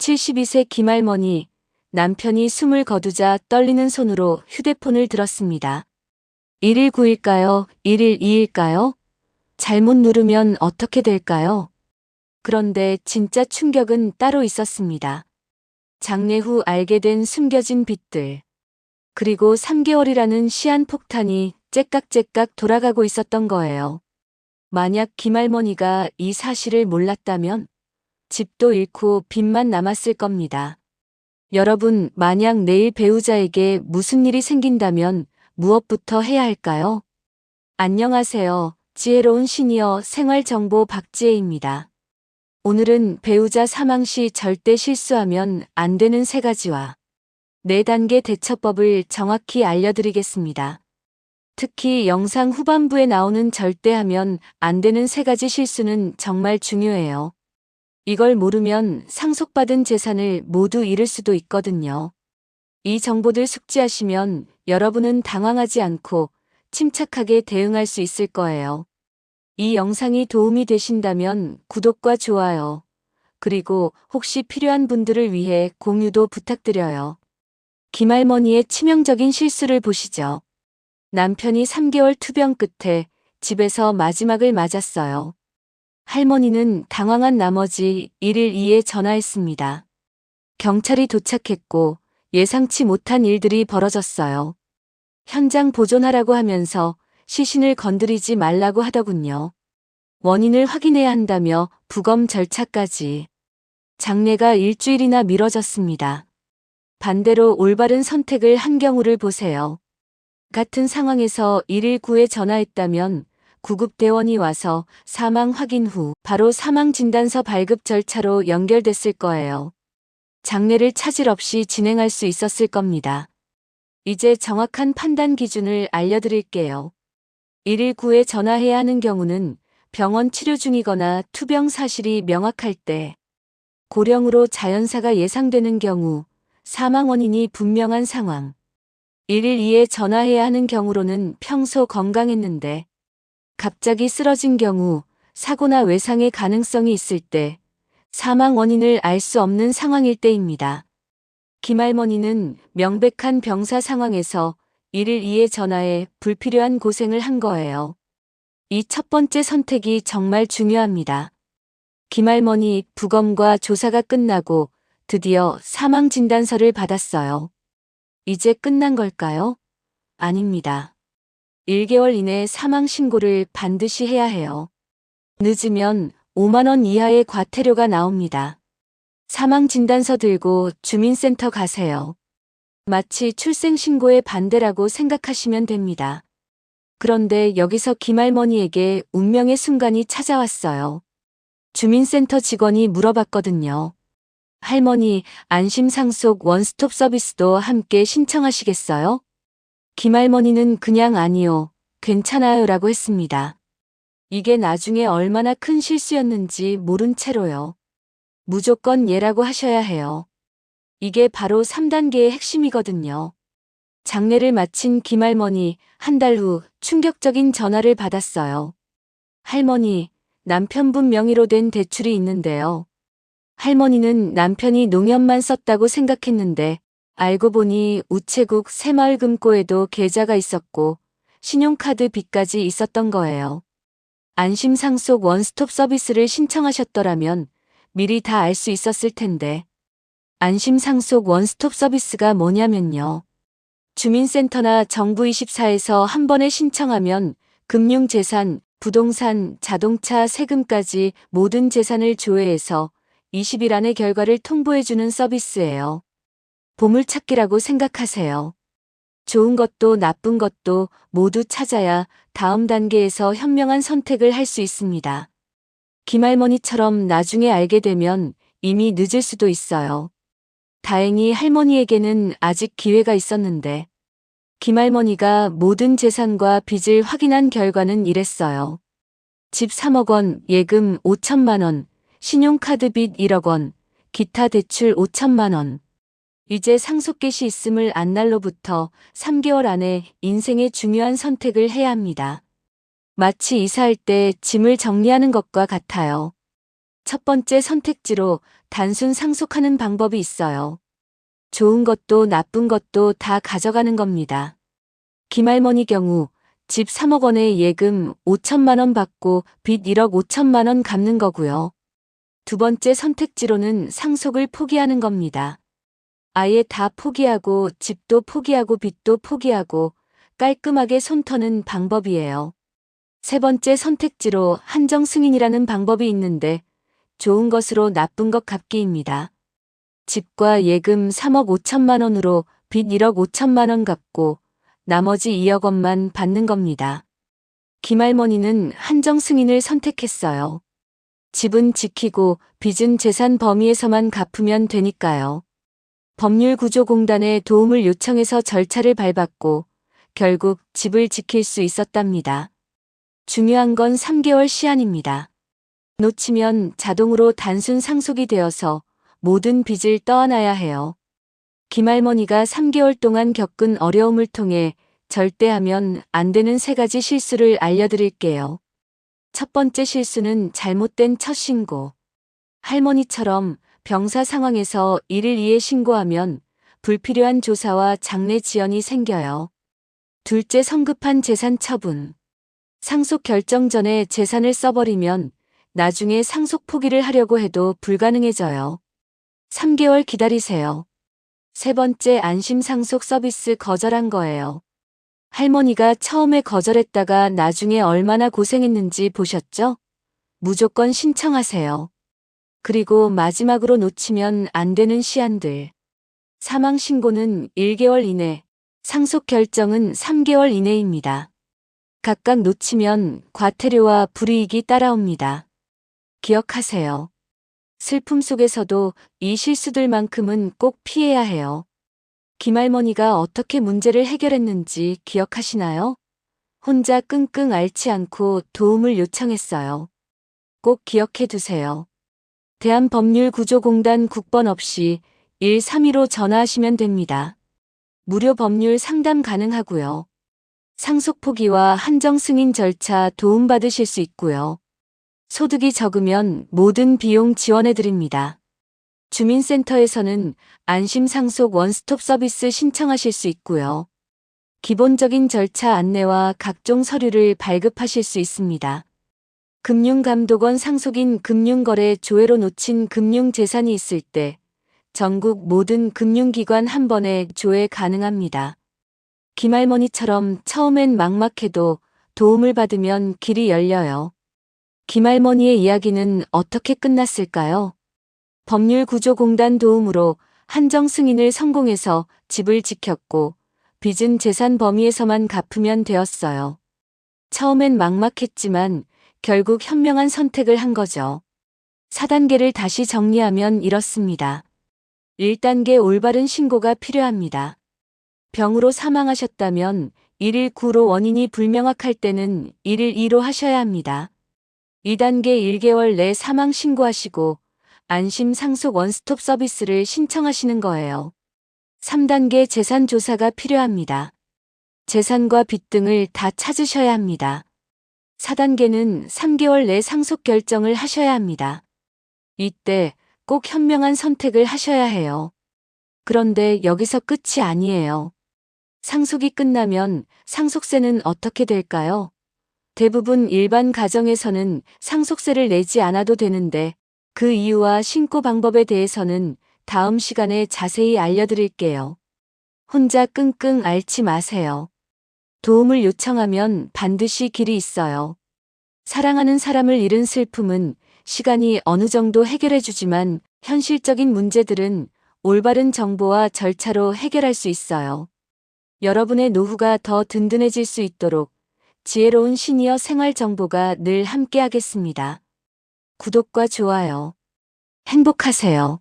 72세 김할머니, 남편이 숨을 거두자 떨리는 손으로 휴대폰을 들었습니다. 119일까요? 112일까요? 잘못 누르면 어떻게 될까요? 그런데 진짜 충격은 따로 있었습니다. 장례 후 알게 된 숨겨진 빚들. 그리고 3개월이라는 시한폭탄이 째깍째깍 돌아가고 있었던 거예요. 만약 김할머니가 이 사실을 몰랐다면 집도 잃고 빚만 남았을 겁니다. 여러분, 만약 내일 배우자에게 무슨 일이 생긴다면 무엇부터 해야 할까요? 안녕하세요. 지혜로운 시니어 생활정보 박지혜입니다. 오늘은 배우자 사망 시 절대 실수하면 안 되는 3가지와 4단계 대처법을 정확히 알려드리겠습니다. 특히 영상 후반부에 나오는 절대 하면 안 되는 3가지 실수는 정말 중요해요. 이걸 모르면 상속받은 재산을 모두 잃을 수도 있거든요. 이 정보들 숙지하시면 여러분은 당황하지 않고 침착하게 대응할 수 있을 거예요. 이 영상이 도움이 되신다면 구독과 좋아요, 그리고 혹시 필요한 분들을 위해 공유도 부탁드려요. 김할머니의 치명적인 실수를 보시죠. 남편이 3개월 투병 끝에 집에서 마지막을 맞았어요. 할머니는 당황한 나머지 112에 전화했습니다. 경찰이 도착했고 예상치 못한 일들이 벌어졌어요. 현장 보존하라고 하면서 시신을 건드리지 말라고 하더군요. 원인을 확인해야 한다며 부검 절차까지. 장례가 일주일이나 미뤄졌습니다. 반대로 올바른 선택을 한 경우를 보세요. 같은 상황에서 119에 전화했다면 구급대원이 와서 사망 확인 후 바로 사망진단서 발급 절차로 연결됐을 거예요. 장례를 차질 없이 진행할 수 있었을 겁니다. 이제 정확한 판단 기준을 알려드릴게요. 119에 전화해야 하는 경우는 병원 치료 중이거나 투병 사실이 명확할 때, 고령으로 자연사가 예상되는 경우, 사망 원인이 분명한 상황, 112에 전화해야 하는 경우로는 평소 건강했는데 갑자기 쓰러진 경우, 사고나 외상의 가능성이 있을 때, 사망 원인을 알 수 없는 상황일 때입니다. 김할머니는 명백한 병사 상황에서 112에 전화해 불필요한 고생을 한 거예요. 이 첫 번째 선택이 정말 중요합니다. 김할머니 부검과 조사가 끝나고 드디어 사망 진단서를 받았어요. 이제 끝난 걸까요? 아닙니다. 1개월 이내 사망 신고를 반드시 해야 해요. 늦으면 5만 원 이하의 과태료가 나옵니다. 사망 진단서 들고 주민센터 가세요. 마치 출생신고의 반대라고 생각하시면 됩니다. 그런데 여기서 김할머니에게 운명의 순간이 찾아왔어요. 주민센터 직원이 물어봤거든요. 할머니, 안심상속 원스톱 서비스도 함께 신청하시겠어요? 김할머니는 그냥 아니요, 괜찮아요 라고 했습니다. 이게 나중에 얼마나 큰 실수였는지 모른 채로요. 무조건 예라고 하셔야 해요. 이게 바로 3단계의 핵심이거든요. 장례를 마친 김할머니, 한 달 후 충격적인 전화를 받았어요. 할머니, 남편분 명의로 된 대출이 있는데요. 할머니는 남편이 농협만 썼다고 생각했는데 알고 보니 우체국 새마을금고에도 계좌가 있었고 신용카드 빚까지 있었던 거예요. 안심상속 원스톱 서비스를 신청하셨더라면 미리 다 알 수 있었을 텐데. 안심상속 원스톱 서비스가 뭐냐면요. 주민센터나 정부24에서 한 번에 신청하면 금융재산, 부동산, 자동차, 세금까지 모든 재산을 조회해서 20일 안에 결과를 통보해주는 서비스예요. 보물찾기라고 생각하세요. 좋은 것도 나쁜 것도 모두 찾아야 다음 단계에서 현명한 선택을 할 수 있습니다. 김할머니처럼 나중에 알게 되면 이미 늦을 수도 있어요. 다행히 할머니에게는 아직 기회가 있었는데 김할머니가 모든 재산과 빚을 확인한 결과는 이랬어요. 집 3억 원, 예금 5천만 원, 신용카드 빚 1억 원, 기타 대출 5천만 원. 이제 상속 개시 있음을 안 날로부터 3개월 안에 인생의 중요한 선택을 해야 합니다. 마치 이사할 때 짐을 정리하는 것과 같아요. 첫 번째 선택지로 단순 상속하는 방법이 있어요. 좋은 것도 나쁜 것도 다 가져가는 겁니다. 김할머니 경우 집 3억 원에 예금 5천만 원 받고 빚 1억 5천만 원 갚는 거고요. 두 번째 선택지로는 상속을 포기하는 겁니다. 아예 다 포기하고 집도 포기하고 빚도 포기하고 깔끔하게 손 터는 방법이에요. 세 번째 선택지로 한정 승인이라는 방법이 있는데 좋은 것으로 나쁜 것 갚기입니다. 집과 예금 3억 5천만 원으로 빚 1억 5천만 원 갚고 나머지 2억 원만 받는 겁니다. 김할머니는 한정 승인을 선택했어요. 집은 지키고 빚은 재산 범위에서만 갚으면 되니까요. 법률구조공단에 도움을 요청해서 절차를 밟았고 결국 집을 지킬 수 있었답니다. 중요한 건 3개월 시한입니다. 놓치면 자동으로 단순 상속이 되어서 모든 빚을 떠안아야 해요. 김할머니가 3개월 동안 겪은 어려움을 통해 절대 하면 안 되는 3가지 실수를 알려드릴게요. 첫 번째 실수는 잘못된 첫 신고. 할머니처럼 병사 상황에서 1일 2에 신고하면 불필요한 조사와 장례 지연이 생겨요. 둘째, 성급한 재산 처분. 상속 결정 전에 재산을 써버리면 나중에 상속 포기를 하려고 해도 불가능해져요. 3개월 기다리세요. 세 번째, 안심 상속 서비스 거절한 거예요. 할머니가 처음에 거절했다가 나중에 얼마나 고생했는지 보셨죠? 무조건 신청하세요. 그리고 마지막으로 놓치면 안 되는 시한들. 사망 신고는 1개월 이내, 상속 결정은 3개월 이내입니다. 각각 놓치면 과태료와 불이익이 따라옵니다. 기억하세요. 슬픔 속에서도 이 실수들만큼은 꼭 피해야 해요. 김할머니가 어떻게 문제를 해결했는지 기억하시나요? 혼자 끙끙 앓지 않고 도움을 요청했어요. 꼭 기억해 두세요. 대한법률구조공단 국번 없이 132로 전화하시면 됩니다. 무료 법률 상담 가능하고요. 상속 포기와 한정 승인 절차 도움받으실 수 있고요. 소득이 적으면 모든 비용 지원해 드립니다. 주민센터에서는 안심 상속 원스톱 서비스 신청하실 수 있고요. 기본적인 절차 안내와 각종 서류를 발급하실 수 있습니다. 금융감독원 상속인 금융거래 조회로 놓친 금융재산이 있을 때 전국 모든 금융기관 한 번에 조회 가능합니다. 김할머니처럼 처음엔 막막해도 도움을 받으면 길이 열려요. 김할머니의 이야기는 어떻게 끝났을까요? 법률구조공단 도움으로 한정 승인을 성공해서 집을 지켰고 빚은 재산 범위에서만 갚으면 되었어요. 처음엔 막막했지만 결국 현명한 선택을 한 거죠. 4단계를 다시 정리하면 이렇습니다. 1단계 올바른 신고가 필요합니다. 병으로 사망하셨다면 119로 원인이 불명확할 때는 112로 하셔야 합니다. 2단계 1개월 내 사망 신고하시고 안심 상속 원스톱 서비스를 신청하시는 거예요. 3단계 재산 조사가 필요합니다. 재산과 빚 등을 다 찾으셔야 합니다. 4단계는 3개월 내 상속 결정을 하셔야 합니다. 이때 꼭 현명한 선택을 하셔야 해요. 그런데 여기서 끝이 아니에요. 상속이 끝나면 상속세는 어떻게 될까요? 대부분 일반 가정에서는 상속세를 내지 않아도 되는데 그 이유와 신고 방법에 대해서는 다음 시간에 자세히 알려드릴게요. 혼자 끙끙 앓지 마세요. 도움을 요청하면 반드시 길이 있어요. 사랑하는 사람을 잃은 슬픔은 시간이 어느 정도 해결해주지만 현실적인 문제들은 올바른 정보와 절차로 해결할 수 있어요. 여러분의 노후가 더 든든해질 수 있도록 지혜로운 시니어 생활 정보가 늘 함께하겠습니다. 구독과 좋아요. 행복하세요.